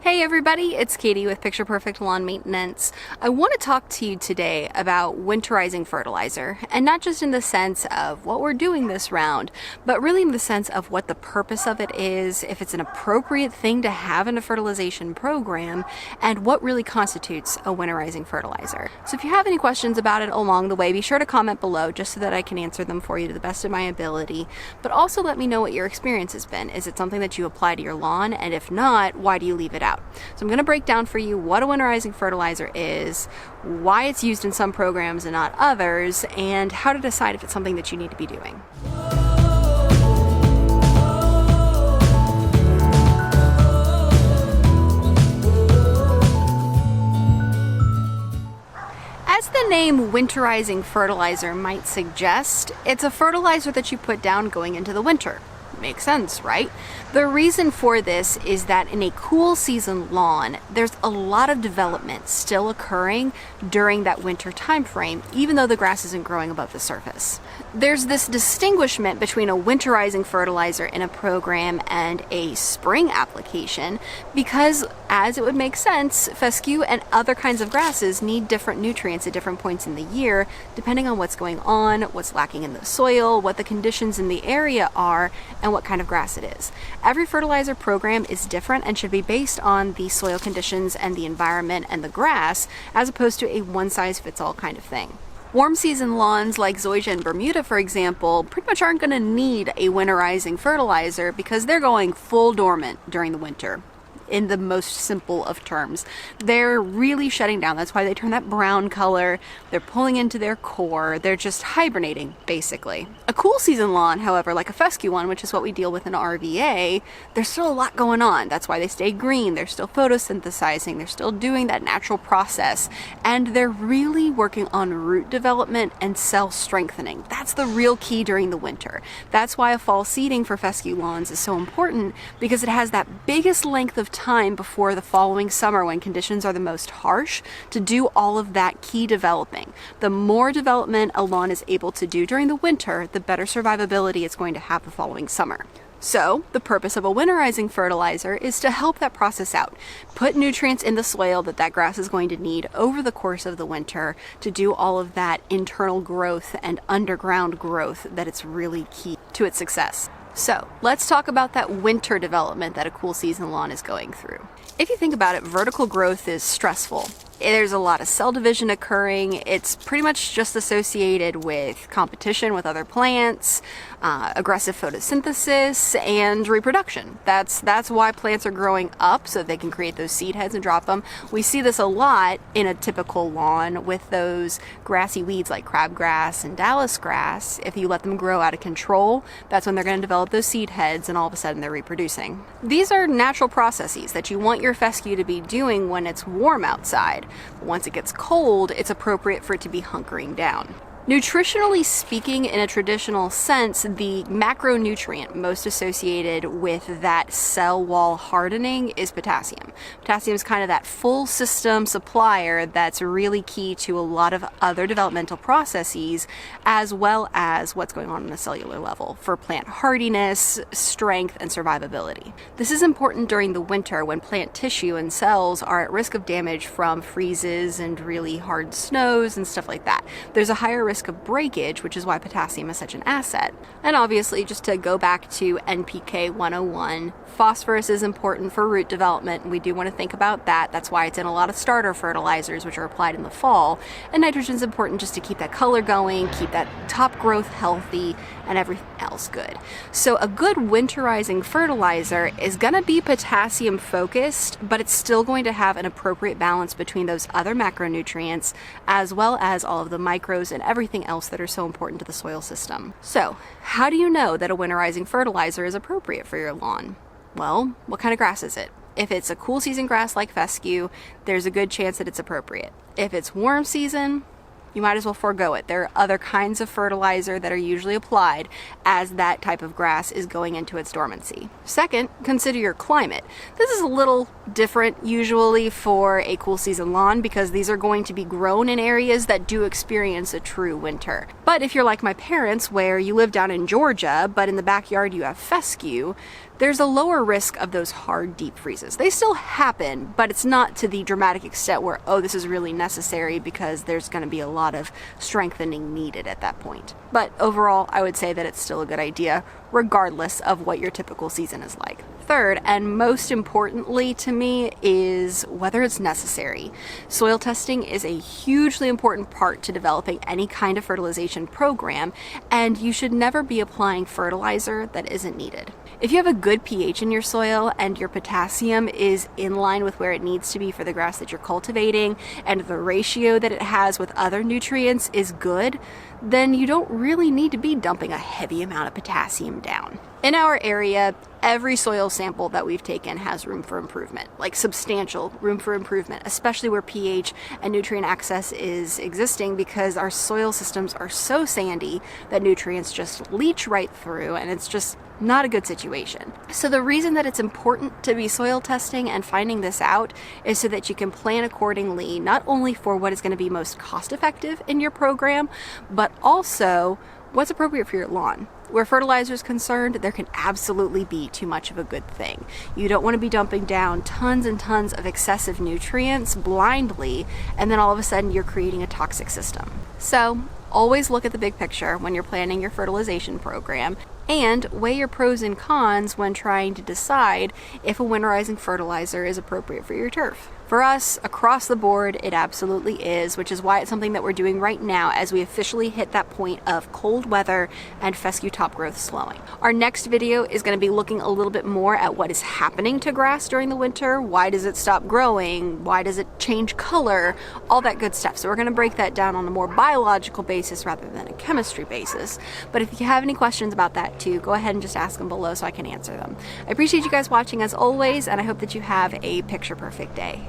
Hey everybody, it's Katie with Picture Perfect Lawn Maintenance. I want to talk to you today about winterizing fertilizer, and not just in the sense of what we're doing this round, but really in the sense of what the purpose of it is, if it's an appropriate thing to have in a fertilization program, and what really constitutes a winterizing fertilizer. So if you have any questions about it along the way, be sure to comment below just so that I can answer them for you to the best of my ability, but also let me know what your experience has been. Is it something that you apply to your lawn? And if not, why do you leave it out? So I'm going to break down for you what a winterizing fertilizer is, why it's used in some programs and not others, and how to decide if it's something that you need to be doing. As the name winterizing fertilizer might suggest, it's a fertilizer that you put down going into the winter. Makes sense, right? The reason for this is that in a cool season lawn, there's a lot of development still occurring during that winter time frame, even though the grass isn't growing above the surface. There's this distinguishment between a winterizing fertilizer in a program and a spring application because, as it would make sense, fescue and other kinds of grasses need different nutrients at different points in the year, depending on what's going on, what's lacking in the soil, what the conditions in the area are, and what kind of grass it is. Every fertilizer program is different and should be based on the soil conditions and the environment and the grass, as opposed to a one-size-fits-all kind of thing. Warm season lawns like Zoysia and Bermuda, for example, pretty much aren't going to need a winterizing fertilizer because they're going full dormant during the winter. In the most simple of terms, they're really shutting down. That's why they turn that brown color. They're pulling into their core. They're just hibernating, basically. A cool season lawn, however, like a fescue one, which is what we deal with in RVA, there's still a lot going on. That's why they stay green. They're still photosynthesizing. They're still doing that natural process. And they're really working on root development and cell strengthening. That's the real key during the winter. That's why a fall seeding for fescue lawns is so important, because it has that biggest length of time before the following summer when conditions are the most harsh to do all of that key developing. The more development a lawn is able to do during the winter, the better survivability it's going to have the following summer. So, the purpose of a winterizing fertilizer is to help that process out. Put nutrients in the soil that grass is going to need over the course of the winter to do all of that internal growth and underground growth that it's really key to its success. So, let's talk about that winter development that a cool season lawn is going through. If you think about it, vertical growth is stressful. There's a lot of cell division occurring. It's pretty much just associated with competition with other plants, aggressive photosynthesis, and reproduction. That's why plants are growing up, so they can create those seed heads and drop them. We see this a lot in a typical lawn with those grassy weeds like crabgrass and Dallas grass. If you let them grow out of control, that's when they're going to develop those seed heads, and all of a sudden they're reproducing. These are natural processes that you want your fescue to be doing when it's warm outside. Once it gets cold, it's appropriate for it to be hunkering down. Nutritionally speaking, in a traditional sense, the macronutrient most associated with that cell wall hardening is potassium. Potassium is kind of that full system supplier that's really key to a lot of other developmental processes, as well as what's going on the cellular level for plant hardiness, strength, and survivability. This is important during the winter when plant tissue and cells are at risk of damage from freezes and really hard snows and stuff like that. There's a higher risk of breakage, which is why potassium is such an asset. And obviously, just to go back to NPK 101, phosphorus is important for root development, and we do want to think about that. That's why it's in a lot of starter fertilizers, which are applied in the fall. And nitrogen is important just to keep that color going, keep that top growth healthy, and everything else good. So a good winterizing fertilizer is going to be potassium focused, but it's still going to have an appropriate balance between those other macronutrients, as well as all of the micros and everything else that are so important to the soil system. So, how do you know that a winterizing fertilizer is appropriate for your lawn? Well, what kind of grass is it? If it's a cool season grass like fescue, there's a good chance that it's appropriate. If it's warm season, you might as well forego it. There are other kinds of fertilizer that are usually applied as that type of grass is going into its dormancy. Second, consider your climate. This is a little different usually for a cool season lawn because these are going to be grown in areas that do experience a true winter. But if you're like my parents where you live down in Georgia, but in the backyard you have fescue, there's a lower risk of those hard deep freezes. They still happen, but it's not to the dramatic extent where, oh, this is really necessary because there's going to be a lot of strengthening needed at that point. But overall, I would say that it's still a good idea, regardless of what your typical season is like. Third, and most importantly to me, is whether it's necessary. Soil testing is a hugely important part to developing any kind of fertilization program, and you should never be applying fertilizer that isn't needed. If you have a good pH in your soil and your potassium is in line with where it needs to be for the grass that you're cultivating, and the ratio that it has with other nutrients is good, then you don't really need to be dumping a heavy amount of potassium down. In our area, every soil sample that we've taken has room for improvement, like substantial room for improvement, especially where pH and nutrient access is existing, because our soil systems are so sandy that nutrients just leach right through, and it's just not a good situation. So the reason that it's important to be soil testing and finding this out is so that you can plan accordingly, not only for what is going to be most cost effective in your program, but also what's appropriate for your lawn. Where fertilizer is concerned, there can absolutely be too much of a good thing. You don't want to be dumping down tons and tons of excessive nutrients blindly, and then all of a sudden you're creating a toxic system. So always look at the big picture when you're planning your fertilization program, and weigh your pros and cons when trying to decide if a winterizing fertilizer is appropriate for your turf. For us, across the board, it absolutely is, which is why it's something that we're doing right now as we officially hit that point of cold weather and fescue top growth slowing. Our next video is going to be looking a little bit more at what is happening to grass during the winter. Why does it stop growing? Why does it change color? All that good stuff. So we're going to break that down on a more biological basis rather than a chemistry basis. But if you have any questions about that too, go ahead and just ask them below so I can answer them. I appreciate you guys watching as always, and I hope that you have a picture perfect day.